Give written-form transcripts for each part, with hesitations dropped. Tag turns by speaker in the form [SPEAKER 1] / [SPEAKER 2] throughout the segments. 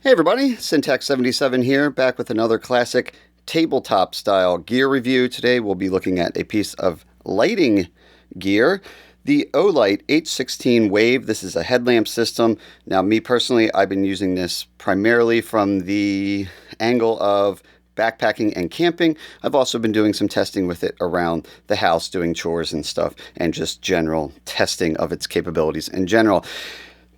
[SPEAKER 1] Hey everybody, Syntax77 here, back with another classic tabletop style gear review. Today we'll be looking at a piece of lighting gear, the Olight H16 Wave. This is a headlamp system. Now me personally, I've been using this primarily from the angle of backpacking and camping. I've also been doing some testing with it around the house, doing chores and stuff, and just general testing of its capabilities in general.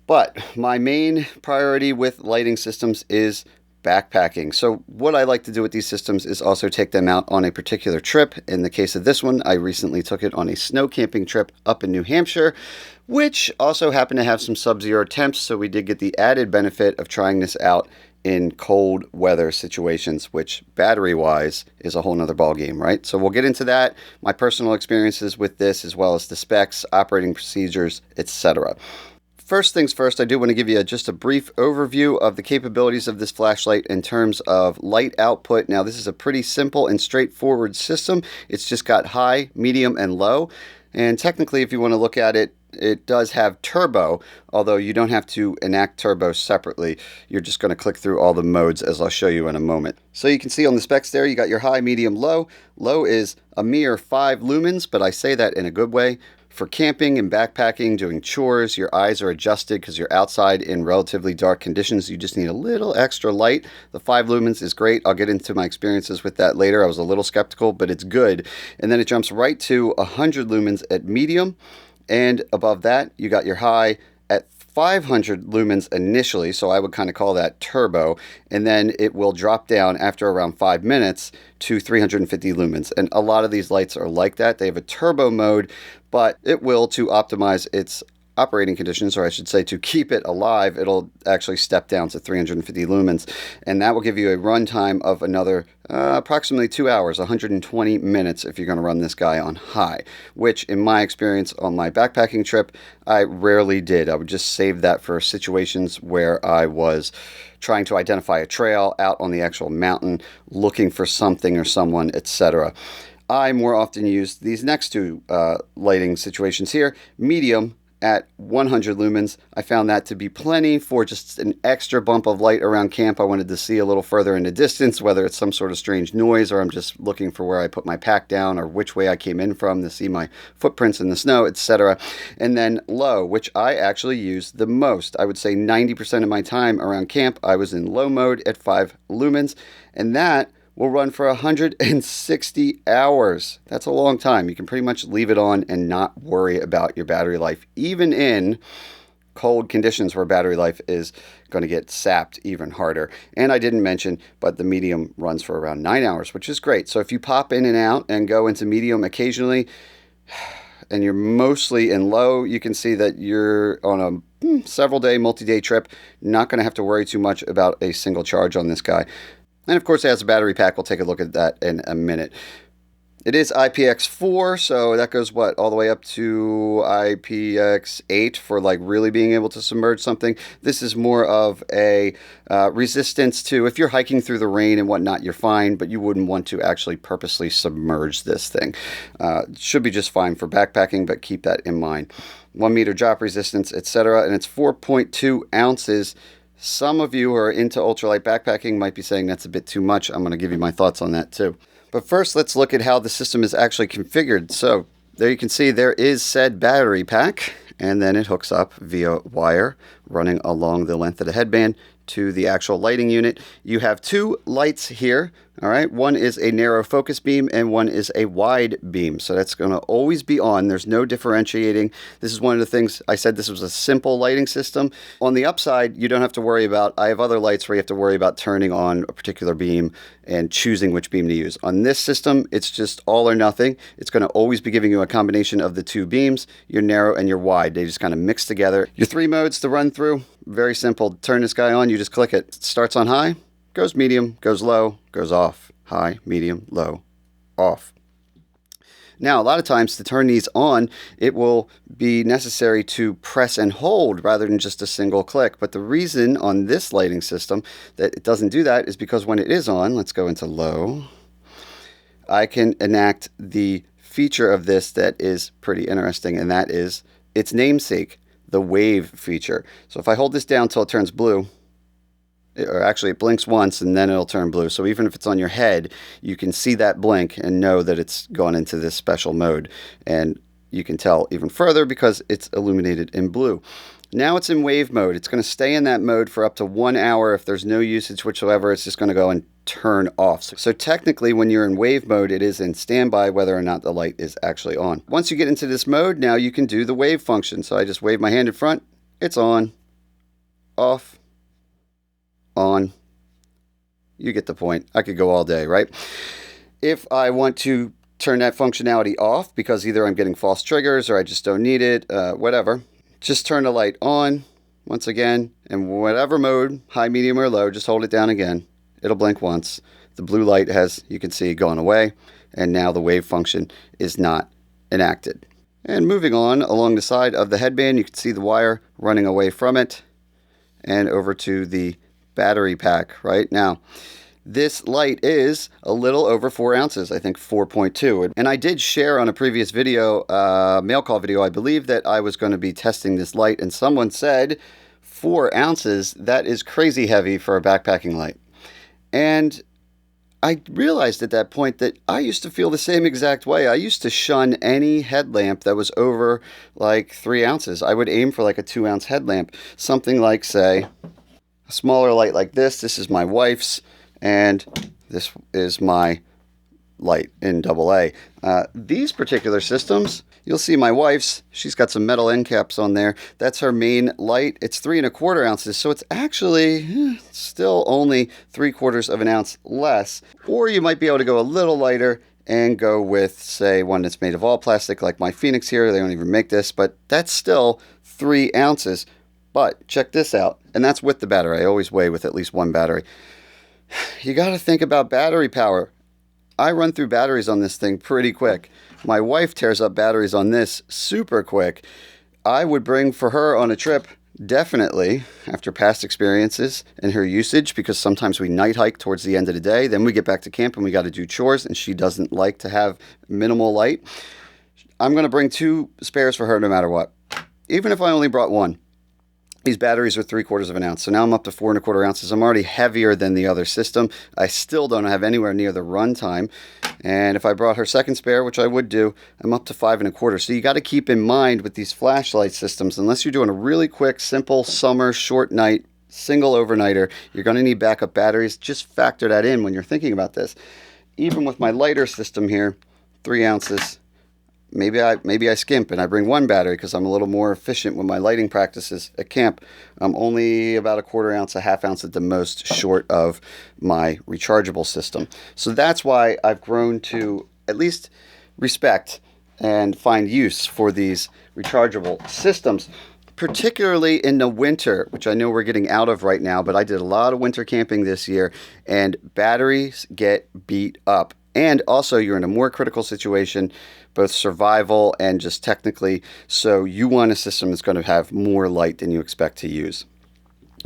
[SPEAKER 1] But my main priority with lighting systems is backpacking. So what I like to do with these systems is also take them out on a particular trip. In the case of this one, I recently took it on a snow camping trip up in New Hampshire, which also happened to have some sub-zero temps. So we did get the added benefit of trying this out in cold weather situations, which battery-wise is a whole nother ballgame, right? So we'll get into that, my personal experiences with this, as well as the specs, operating procedures, etc. First things first, I do want to give you just a brief overview of the capabilities of this flashlight in terms of light output. Now, this is a pretty simple and straightforward system. It's just got high, medium, and low. And technically, if you want to look at it, it does have turbo, although you don't have to enact turbo separately. You're just going to click through all the modes, as I'll show you in a moment. So you can see on the specs there, you got your high, medium, low. Low is a mere 5 lumens, but I say that in a good way. For camping and backpacking, doing chores, your eyes are adjusted because you're outside in relatively dark conditions. You just need a little extra light. The 5 lumens is great. I'll get into my experiences with that later. I was a little skeptical, but it's good. And then it jumps right to 100 lumens at medium. And above that, you got your high at 500 lumens initially, so I would kind of call that turbo, and then it will drop down after around 5 minutes to 350 lumens. And a lot of these lights are like that. They have a turbo mode, but it will, to optimize its operating conditions, or I should say to keep it alive, it'll actually step down to 350 lumens, and that will give you a runtime of another approximately 2 hours, 120 minutes if you're going to run this guy on high, which in my experience on my backpacking trip, I rarely did. I would just save that for situations where I was trying to identify a trail out on the actual mountain, looking for something or someone, etc. I more often use these next two lighting situations here, medium at 100 lumens. I found that to be plenty for just an extra bump of light around camp. I wanted to see a little further in the distance, whether it's some sort of strange noise or I'm just looking for where I put my pack down or which way I came in from to see my footprints in the snow, etc. And then low, which I actually use the most. I would say 90% of my time around camp, I was in low mode at 5 lumens, and that will run for 160 hours. That's a long time. You can pretty much leave it on and not worry about your battery life, even in cold conditions where battery life is going to get sapped even harder. And I didn't mention, but the medium runs for around 9 hours, which is great. So if you pop in and out and go into medium occasionally, and you're mostly in low, you can see that you're on a several day, multi-day trip, not going to have to worry too much about a single charge on this guy. And of course, it has a battery pack. We'll take a look at that in a minute. It is IPX4, so that goes, all the way up to IPX8 for like really being able to submerge something. This is more of a resistance to, if you're hiking through the rain and whatnot, you're fine, but you wouldn't want to actually purposely submerge this thing. Should be just fine for backpacking, but keep that in mind. 1 meter drop resistance, etc. And it's 4.2 ounces. Some of you who are into ultralight backpacking might be saying that's a bit too much. I'm going to give you my thoughts on that too. But first, let's look at how the system is actually configured. So there you can see there is said battery pack, and then it hooks up via wire running along the length of the headband to the actual lighting unit. You have 2 lights here. All right, one is a narrow focus beam and one is a wide beam. So that's going to always be on. There's no differentiating. This is one of the things I said this was a simple lighting system. On the upside, you don't have to worry about, I have other lights where you have to worry about turning on a particular beam and choosing which beam to use. On this system, it's just all or nothing. It's going to always be giving you a combination of the 2 beams, your narrow and your wide. They just kind of mix together. Your 3 modes to run through, very simple. Turn this guy on, you just click it. It starts on high, goes medium, goes low, goes off. High, medium, low, off. Now, a lot of times to turn these on, it will be necessary to press and hold rather than just a single click. But the reason on this lighting system that it doesn't do that is because when it is on, let's go into low, I can enact the feature of this that is pretty interesting, and that is its namesake, the wave feature. So if I hold this down till it turns blue, or actually it blinks once and then it'll turn blue. So even if it's on your head, you can see that blink and know that it's gone into this special mode. And you can tell even further because it's illuminated in blue. Now it's in wave mode. It's going to stay in that mode for up to 1 hour. If there's no usage whatsoever, it's just going to go and turn off. So technically, when you're in wave mode, it is in standby whether or not the light is actually on. Once you get into this mode, now you can do the wave function. So I just wave my hand in front. It's on, off, on. You get the point. I could go all day, right? If I want to turn that functionality off because either I'm getting false triggers or I just don't need it, whatever, just turn the light on once again, and whatever mode, high, medium, or low, just hold it down again. It'll blink once. The blue light has, you can see, gone away, and now the wave function is not enacted. And moving on along the side of the headband, you can see the wire running away from it and over to the battery pack right now. This light is a little over 4 ounces, I think 4.2. And I did share on a previous video, mail call video, I believe, that I was going to be testing this light, and someone said 4 ounces, that is crazy heavy for a backpacking light. And I realized at that point that I used to feel the same exact way. I used to shun any headlamp that was over like 3 ounces. I would aim for like a 2-ounce headlamp, something like, say, a smaller light like this. This is my wife's, and this is my light in AA. These particular systems, you'll see my wife's, she's got some metal end caps on there. That's her main light. It's 3¼ ounces, so it's actually still only 3/4 of an ounce less. Or you might be able to go a little lighter and go with, say, one that's made of all plastic, like my Phoenix here. They don't even make this, but that's still 3 ounces. But check this out, and that's with the battery. I always weigh with at least one battery. You got to think about battery power. I run through batteries on this thing pretty quick. My wife tears up batteries on this super quick. I would bring for her on a trip, definitely, after past experiences and her usage, because sometimes we night hike towards the end of the day, then we get back to camp and we got to do chores, and she doesn't like to have minimal light. I'm going to bring 2 spares for her no matter what, even if I only brought one. These batteries are 3/4 of an ounce, so now I'm up to 4¼ ounces. I'm already heavier than the other system. I still don't have anywhere near the run time. And if I brought her second spare, which I would do, I'm up to 5¼ So you got to keep in mind with these flashlight systems, unless you're doing a really quick, simple summer short night, single overnighter, you're going to need backup batteries. Just factor that in when you're thinking about this. Even with my lighter system here, 3 ounces. Maybe I skimp and I bring 1 battery because I'm a little more efficient with my lighting practices at camp. I'm only about 1/4 ounce, a 1/2 ounce at the most short of my rechargeable system. So that's why I've grown to at least respect and find use for these rechargeable systems, particularly in the winter, which I know we're getting out of right now, but I did a lot of winter camping this year, and batteries get beat up. And also, you're in a more critical situation, both survival and just technically, so you want a system that's going to have more light than you expect to use.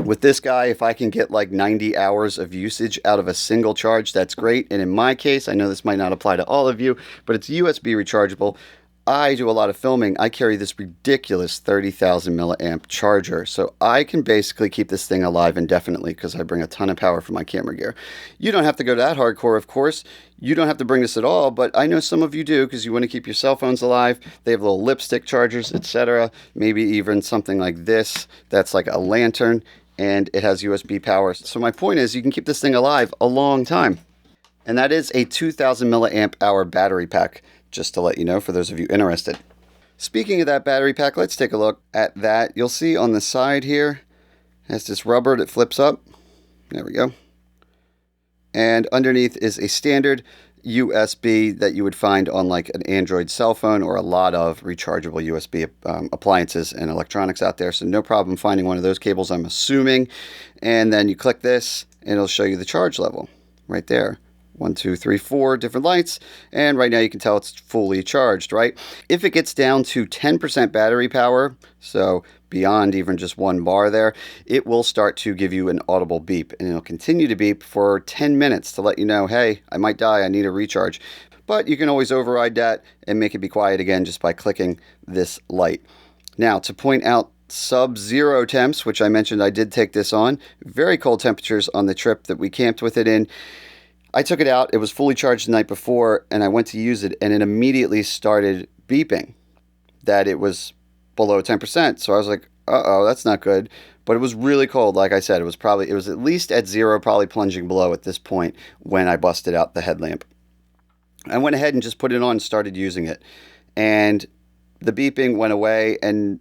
[SPEAKER 1] With this guy, if I can get like 90 hours of usage out of a single charge, that's great. And in my case, I know this might not apply to all of you, but it's USB rechargeable. I do a lot of filming. I carry this ridiculous 30,000 milliamp charger, so I can basically keep this thing alive indefinitely because I bring a ton of power for my camera gear. You don't have to go that hardcore, of course. You don't have to bring this at all, but I know some of you do because you want to keep your cell phones alive. They have little lipstick chargers, etc. Maybe even something like this that's like a lantern, and it has USB power. So my point is, you can keep this thing alive a long time. And that is a 2,000 milliamp hour battery pack, just to let you know for those of you interested. Speaking of that battery pack, let's take a look at that. You'll see on the side here, it has this rubber that flips up. There we go. And underneath is a standard USB that you would find on like an Android cell phone or a lot of rechargeable USB appliances and electronics out there. So no problem finding one of those cables, I'm assuming. And then you click this and it'll show you the charge level right there. 1, 2, 3, 4 different lights, and right now you can tell it's fully charged, right? If it gets down to 10% battery power, so beyond even just 1 bar there, it will start to give you an audible beep, and it'll continue to beep for 10 minutes to let you know, hey, I might die, I need a recharge. But you can always override that and make it be quiet again just by clicking this light. Now, to point out sub-zero temps, which I mentioned I did take this on. Very cold temperatures on the trip that we camped with it in. I took it out. It was fully charged the night before, and I went to use it, and it immediately started beeping that it was below 10%. So I was like, uh-oh, that's not good. But it was really cold. Like I said, it was at least at zero, probably plunging below at this point when I busted out the headlamp. I went ahead and just put it on and started using it. And the beeping went away, and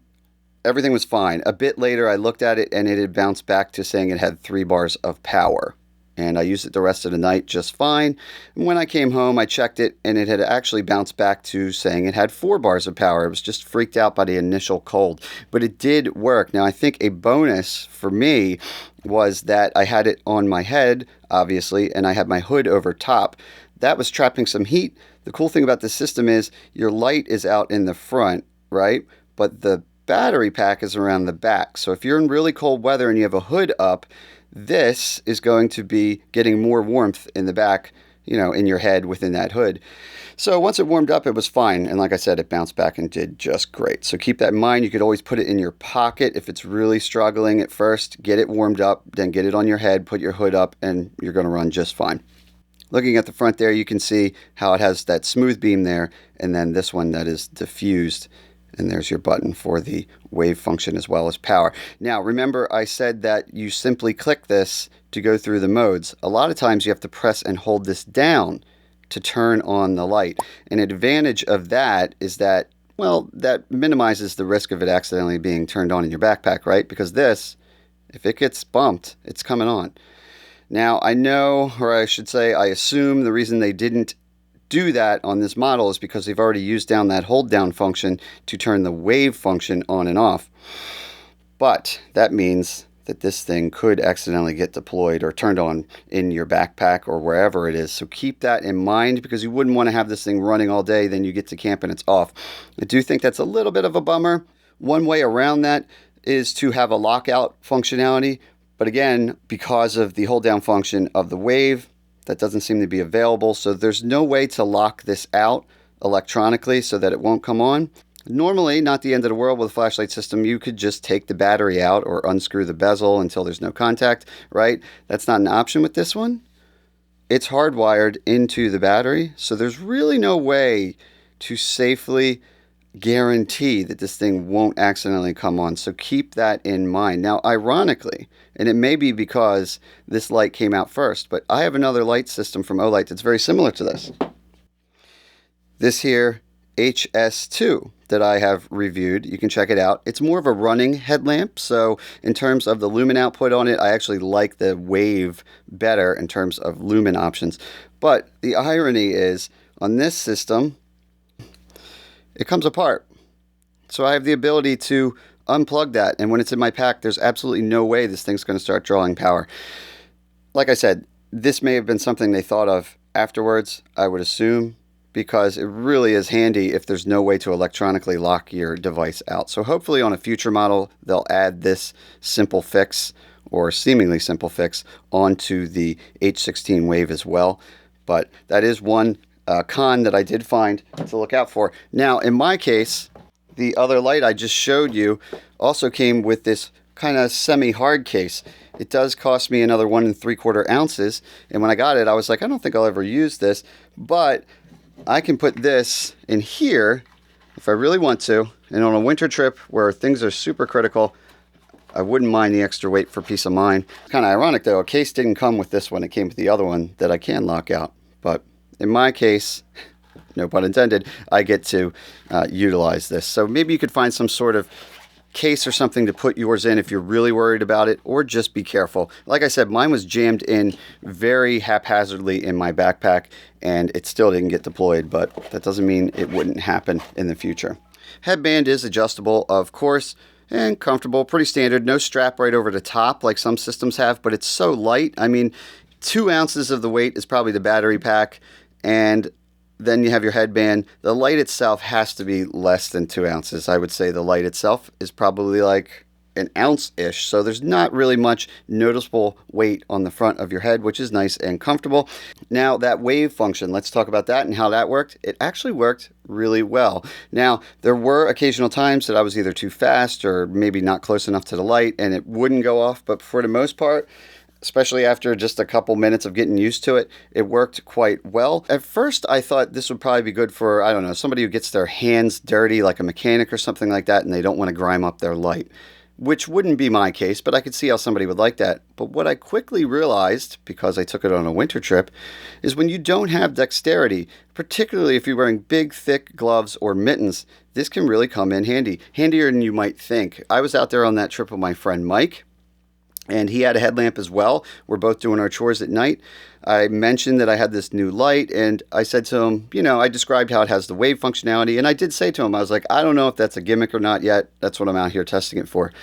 [SPEAKER 1] everything was fine. A bit later, I looked at it, and it had bounced back to saying it had 3 bars of power. And I used it the rest of the night just fine. And when I came home, I checked it, and it had actually bounced back to saying it had 4 bars of power. I was just freaked out by the initial cold. But it did work. Now, I think a bonus for me was that I had it on my head, obviously, and I had my hood over top. That was trapping some heat. The cool thing about this system is your light is out in the front, right? But the battery pack is around the back. So if you're in really cold weather and you have a hood up, this is going to be getting more warmth in the back, in your head within that hood. So once it warmed up, it was fine. And like I said, it bounced back and did just great. So keep that in mind. You could always put it in your pocket if it's really struggling at first. Get it warmed up, then get it on your head, put your hood up, and you're going to run just fine. Looking at the front there, you can see how it has that smooth beam there, and then this one that is diffused. And there's your button for the wave function as well as power. Now, remember I said that you simply click this to go through the modes. A lot of times you have to press and hold this down to turn on the light. An advantage of that is that, that minimizes the risk of it accidentally being turned on in your backpack, right? Because this, if it gets bumped, it's coming on. Now, I know, or I should say, I assume the reason they didn't do that on this model is because they've already used down that hold down function to turn the wave function on and off. But that means that this thing could accidentally get deployed or turned on in your backpack or wherever it is. So keep that in mind, because you wouldn't want to have this thing running all day, then you get to camp and it's off. I do think that's a little bit of a bummer. One way around that is to have a lockout functionality. But again, because of the hold down function of the wave, that doesn't seem to be available. So there's no way to lock this out electronically so that it won't come on. Normally, not the end of the world with a flashlight system. You could just take the battery out or unscrew the bezel until there's no contact, right? That's not an option with this one. It's hardwired into the battery. So there's really no way to safely guarantee that this thing won't accidentally come on. So keep that in mind. Now, ironically, and it may be because this light came out first, but I have another light system from Olight that's very similar to this. This here, HS2, that I have reviewed. You can check it out. It's more of a running headlamp. So in terms of the lumen output on it, I actually like the wave better in terms of lumen options. But the irony is, on this system, it comes apart. So I have the ability to unplug that, and when it's in my pack, there's absolutely no way this thing's going to start drawing power. Like I said, this may have been something they thought of afterwards, I would assume, because it really is handy if there's no way to electronically lock your device out. So hopefully on a future model, they'll add this simple fix, or seemingly simple fix, onto the H16 Wave as well. But that is one con that I did find to look out for. Now, in my case, the other light I just showed you also came with this kind of semi-hard case. It does cost me another 1 3/4 ounces, and when I got it, I was like, I don't think I'll ever use this, but I can put this in here if I really want to, and on a winter trip where things are super critical, I wouldn't mind the extra weight for peace of mind. Kind of ironic though, a case didn't come with this one, it came with the other one that I can lock out, but in my case, no pun intended, I get to utilize this. So maybe you could find some sort of case or something to put yours in if you're really worried about it, or just be careful. Like I said, mine was jammed in very haphazardly in my backpack, and it still didn't get deployed, but that doesn't mean it wouldn't happen in the future. Headband is adjustable, of course, and comfortable, pretty standard. No strap right over the top like some systems have, but it's so light. I mean, 2 ounces of the weight is probably the battery pack, and then you have your headband. The light itself has to be less than 2 ounces. I would say the light itself is probably like an ounce-ish, so there's not really much noticeable weight on the front of your head, which is nice and comfortable. Now, that wave function, let's talk about that and how that worked. It actually worked really well. Now, there were occasional times that I was either too fast or maybe not close enough to the light and it wouldn't go off, but for the most part, especially after just a couple minutes of getting used to it, it worked quite well. At first, I thought this would probably be good for, I don't know, somebody who gets their hands dirty, like a mechanic or something like that, and they don't want to grime up their light, which wouldn't be my case, but I could see how somebody would like that. But what I quickly realized, because I took it on a winter trip, is when you don't have dexterity, particularly if you're wearing big, thick gloves or mittens, this can really come in handy. Handier than you might think. I was out there on that trip with my friend Mike, and he had a headlamp as well. We're both doing our chores at night. I mentioned that I had this new light, and I said to him, you know, I described how it has the wave functionality, and I did say to him, I was like, I don't know if that's a gimmick or not yet. That's what I'm out here testing it for.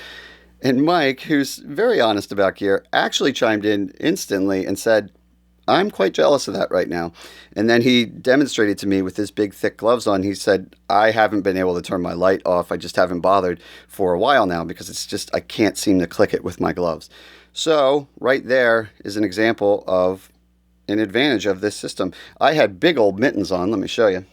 [SPEAKER 1] And Mike, who's very honest about gear, actually chimed in instantly and said, I'm quite jealous of that right now. And then he demonstrated to me with his big, thick gloves on. He said, I haven't been able to turn my light off. I just haven't bothered for a while now because it's just, I can't seem to click it with my gloves. So right there is an example of an advantage of this system. I had big old mittens on. Let me show you.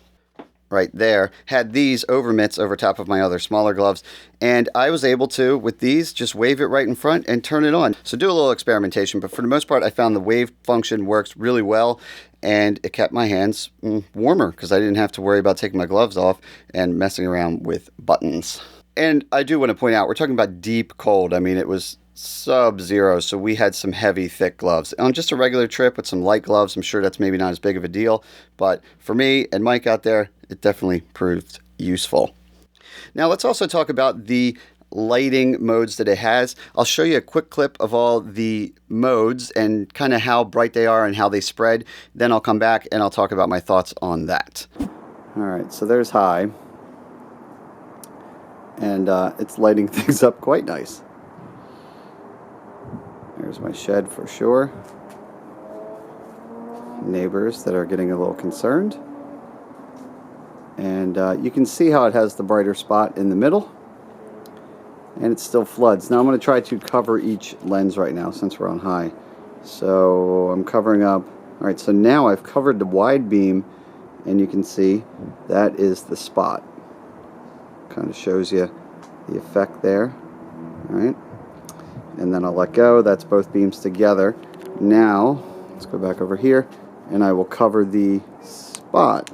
[SPEAKER 1] Right there, had these over mitts over top of my other smaller gloves, and I was able to, with these, just wave it right in front and turn it on. So do a little experimentation, but for the most part, I found the wave function works really well, and it kept my hands warmer because I didn't have to worry about taking my gloves off and messing around with buttons. And I do want to point out, we're talking about deep cold. I mean, it was sub-zero, so we had some heavy, thick gloves. On just a regular trip with some light gloves, I'm sure that's maybe not as big of a deal, but for me and Mike out there, it definitely proved useful. Now let's also talk about the lighting modes that it has. I'll show you a quick clip of all the modes and kind of how bright they are and how they spread. Then I'll come back and I'll talk about my thoughts on that. All right, so there's high, and it's lighting things up quite nice. There's my shed for sure. Neighbors that are getting a little concerned. And you can see how it has the brighter spot in the middle. And it still floods. Now I'm going to try to cover each lens right now since we're on high. So I'm covering up. Alright, so now I've covered the wide beam, and you can see that is the spot. Kind of shows you the effect there. Alright. And then I'll let go. That's both beams together. Now, let's go back over here, and I will cover the spot.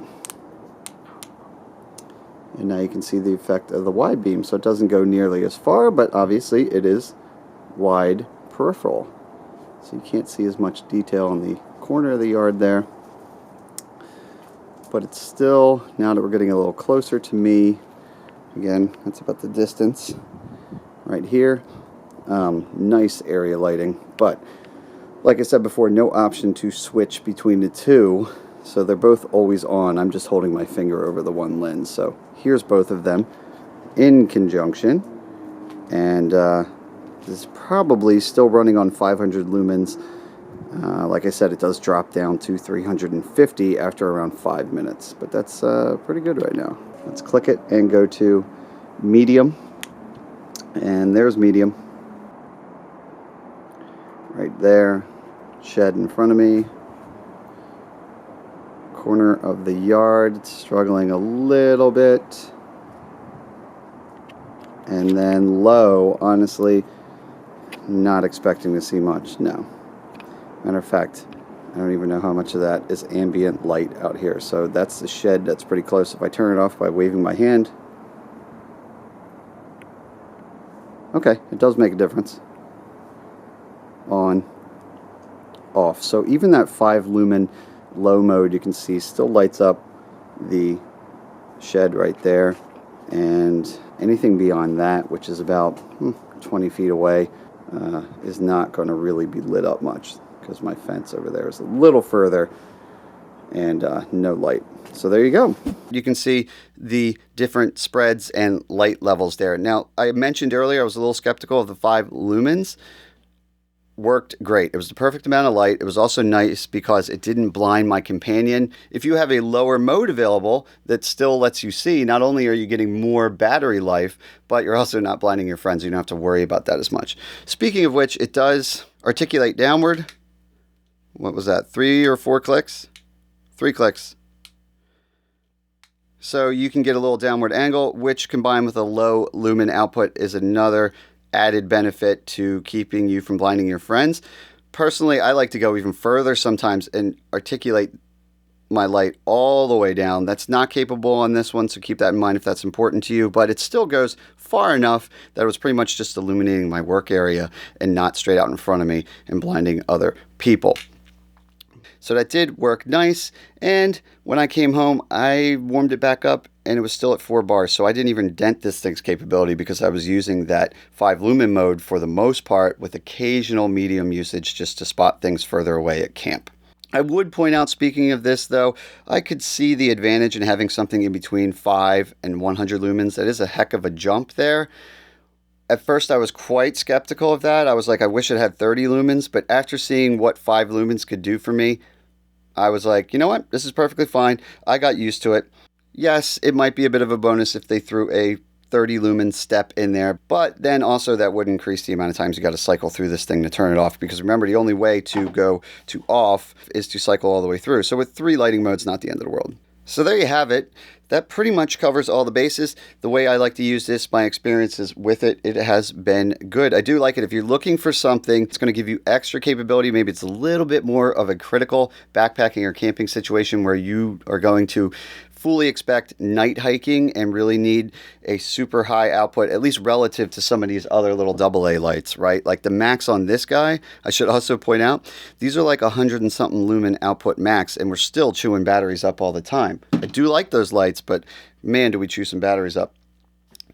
[SPEAKER 1] And now you can see the effect of the wide beam. So it doesn't go nearly as far, but obviously it is wide peripheral. So you can't see as much detail in the corner of the yard there. But it's still, now that we're getting a little closer to me, again, that's about the distance right here. Nice area lighting, but like I said before, no option to switch between the two, so they're both always on. I'm just holding my finger over the one lens, so here's both of them in conjunction, and this is probably still running on 500 lumens. Like I said, it does drop down to 350 after around 5 minutes, but that's pretty good right now. Let's click it and go to medium, and there's medium. Right there, shed in front of me, corner of the yard, it's struggling a little bit, and then low, honestly, not expecting to see much, no. Matter of fact, I don't even know how much of that is ambient light out here, so that's the shed that's pretty close. If I turn it off by waving my hand, okay, it does make a difference. On, off. So even that 5 lumen low mode, you can see still lights up the shed right there, and anything beyond that, which is about 20 feet away, is not going to really be lit up much because my fence over there is a little further and no light. So there you go. You can see the different spreads and light levels there. Now, I mentioned earlier I was a little skeptical of the 5 lumens. worked great. It was the perfect amount of light. It was also nice because it didn't blind my companion. If you have a lower mode available that still lets you see, not only are you getting more battery life, but you're also not blinding your friends. You don't have to worry about that as much. Speaking of which, it does articulate downward. What was that, 3 or 4 clicks? 3 clicks. So you can get a little downward angle, which combined with a low lumen output is another added benefit to keeping you from blinding your friends. Personally, I like to go even further sometimes and articulate my light all the way down. That's not capable on this one, so keep that in mind if that's important to you, but it still goes far enough that it was pretty much just illuminating my work area and not straight out in front of me and blinding other people. So that did work nice, and when I came home, I warmed it back up, and it was still at 4 bars, so I didn't even dent this thing's capability because I was using that 5 lumen mode for the most part with occasional medium usage just to spot things further away at camp. I would point out, speaking of this though, I could see the advantage in having something in between 5 and 100 lumens. That is a heck of a jump there. At first, I was quite skeptical of that. I was like, I wish it had 30 lumens, but after seeing what 5 lumens could do for me, I was like, you know what? This is perfectly fine. I got used to it. Yes, it might be a bit of a bonus if they threw a 30 lumen step in there, but then also that would increase the amount of times you got to cycle through this thing to turn it off, because remember, the only way to go to off is to cycle all the way through. So with 3 lighting modes, not the end of the world. So there you have it. That pretty much covers all the bases. The way I like to use this, my experiences with it, it has been good. I do like it if you're looking for something that's going to give you extra capability. Maybe it's a little bit more of a critical backpacking or camping situation where you are going to fully expect night hiking and really need a super high output, at least relative to some of these other little AA lights, right? Like the max on this guy, I should also point out, these are like 100 and something lumen output max, and we're still chewing batteries up all the time. I do like those lights, but man, do we chew some batteries up.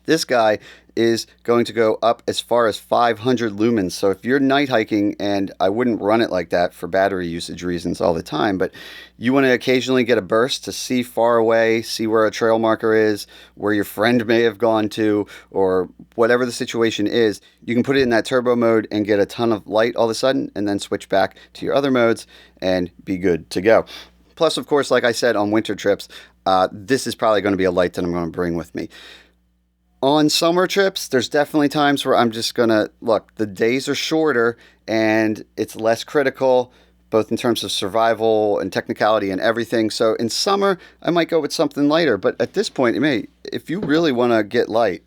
[SPEAKER 1] This guy is going to go up as far as 500 lumens. So if you're night hiking, and I wouldn't run it like that for battery usage reasons all the time, but you want to occasionally get a burst to see far away, see where a trail marker is, where your friend may have gone to, or whatever the situation is, you can put it in that turbo mode and get a ton of light all of a sudden, and then switch back to your other modes and be good to go. Plus, of course, like I said, on winter trips, this is probably going to be a light that I'm going to bring with me. On summer trips, there's definitely times where I'm just going to, look, the days are shorter and it's less critical, both in terms of survival and technicality and everything. So in summer, I might go with something lighter. But at this point, if you really want to get light,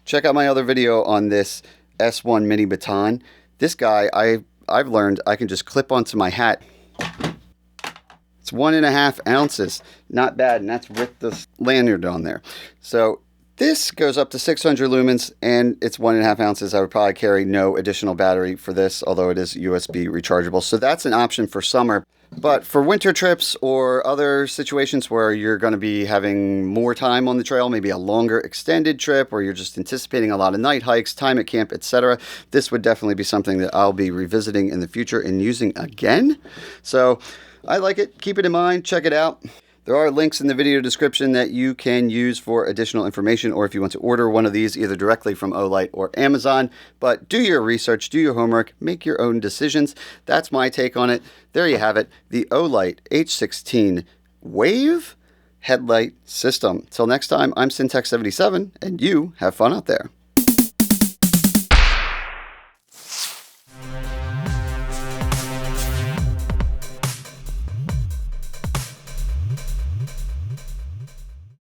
[SPEAKER 1] check out my other video on this S1 mini baton. This guy, I've learned I can just clip onto my hat. It's 1.5 ounces. Not bad, and that's with the lanyard on there. So this goes up to 600 lumens, and it's 1.5 ounces. I would probably carry no additional battery for this, although it is USB rechargeable. So that's an option for summer. But for winter trips or other situations where you're going to be having more time on the trail, maybe a longer extended trip, or you're just anticipating a lot of night hikes, time at camp, etc., this would definitely be something that I'll be revisiting in the future and using again. So I like it. Keep it in mind. Check it out. There are links in the video description that you can use for additional information, or if you want to order one of these either directly from Olight or Amazon. But do your research, do your homework, make your own decisions. That's my take on it. There you have it, the Olight H16 Wave headlight system. Till next time, I'm Syntax77, and you have fun out there.